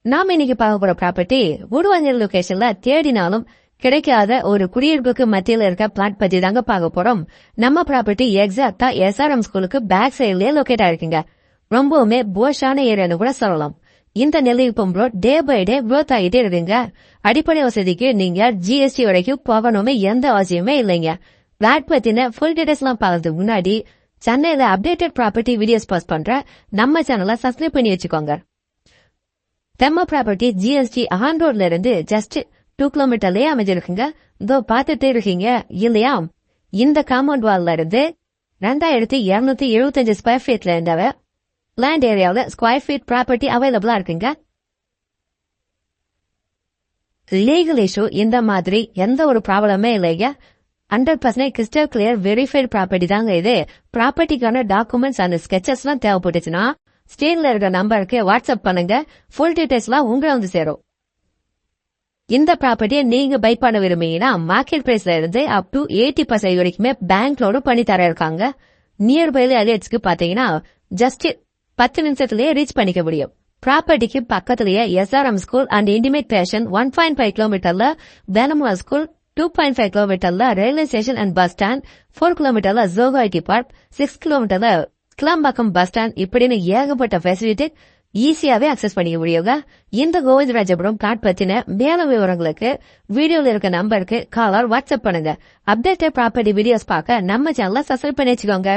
நாம இன்னைக்கு பார்க்க போற ப்ராப்பர்ட்டி வுடுவாஞ்சல் லொகேஷன்ல தேடினாலும் கிடைக்காத ஒரு குடியிருப்புக்கு மத்தியில இருக்க பிளாட் பத்தி தாங்க பார்க்க போறோம். நம்ம ப்ராப்பர்ட்டி எக்ஸாக்டா SRM ஸ்கூலுக்கு பேக் சைட்லயே லொகேட் ஆயிருக்குங்க. ரொம்பவுமே போஷான ஏரியான்னு கூட சொல்லலாம். இந்த Nellikuppam road day by day growth ஆகிட்டே இருக்குங்க. அடிப்படை வசதிக்கு நீங்க GST வரைக்கும் போகணுமே எந்த அவசியமே இல்லைங்க. பிளாட் பத்தின ஃபுல் டீடைல்ஸ் எல்லாம் பார்க்கறதுக்கு முன்னாடி சென்னையில அப்டேட்டட் ப்ராப்பர்ட்டி வீடியோஸ் போஸ்ட் பண்ற நம்ம சேனலை சப்ஸ்கிரைப் பண்ணி வச்சுக்கோங்க. தெம்ம ப்ராப்பர்ட்டி GST ஆன் ரோட்ல இருந்து ஜஸ்ட் 2 கிலோமீட்டர்லயே அமைஞ்சிருக்குங்க. இதோ பாத்துட்டே இருக்கீங்க இல்லையா? இந்த காம்பவுண்ட் வால்ல இருந்து 2275 ஸ்கொயர் ஃபீட்ல இருந்தவ லேண்ட் ஏரியாவில ஸ்கொயர் ஃபீட் ப்ராப்பர்ட்டி அவைலபிளா இருக்குங்க. லீகல் இஷ்யூ இந்த மாதிரி எந்த ஒரு ப்ராப்ளமே இல்லைங்க. 100% கிறிஸ்டல் கிளியர் வெரிஃபைட் ப்ராப்பர்ட்டி தாங்க இது. ப்ராப்பர்ட்டிக்கான டாக்குமெண்ட்ஸ் அண்ட் ஸ்கெச்சஸ் எல்லாம் தேவைப்பட்டுச்சுன்னா ஸ்டேன்ல இருக்க நம்பருக்கு வாட்ஸ்அப் பண்ணுங்க. ஃபுல் டீடைல்ஸ் எல்லாம் உங்களை வந்து சேரும். இந்த ப்ராப்பர்ட்டியை நீங்க பை பண்ண விரும்புறீங்கன்னா மார்க்கெட் பிரைஸ்ல இருந்து அப் டு 80% வரைக்குமே பேங்க் லோனும் பண்ணி தர இருக்காங்க. நியர்பைல அலியட்ஸ்க்கு பாத்தீங்கன்னா ஜஸ்ட் 10 நிமிஷத்திலேயே ரீச் பண்ணிக்க முடியும். ப்ராப்பர்ட்டிக்கு பக்கத்திலேயே SRM school and intimate passion 1.5 கிலோமீட்டர்ல, வேலமுவா ஸ்கூல் 2.5 கிலோமீட்டர்ல, railway station and bus stand 4 கிலோமீட்டர்ல, ஜோகோ ஐடி பார்க் 6 கிலோமீட்டர்ல, கிளாம்பாக்கம் பஸ் ஸ்டாண்ட் இப்படின்னு ஏகப்பட்ட ஃபெசிலிட்டி ஈஸியாவே அக்சஸ் பண்ணிக்க முடியுங்க. இந்த கோவிந்தராஜபுரம் பிளாட் பத்தின மேலும் விவரங்களுக்கு வீடியோல இருக்க நம்பருக்கு கால் ஆர் வாட்ஸ்அப் பண்ணுங்க. அப்டேட்டட் ப்ராப்பர்ட்டி வீடியோஸ் பார்க்க நம்ம சேனலை சப்ஸ்கிரைப் பண்ணி வச்சுக்கோங்க.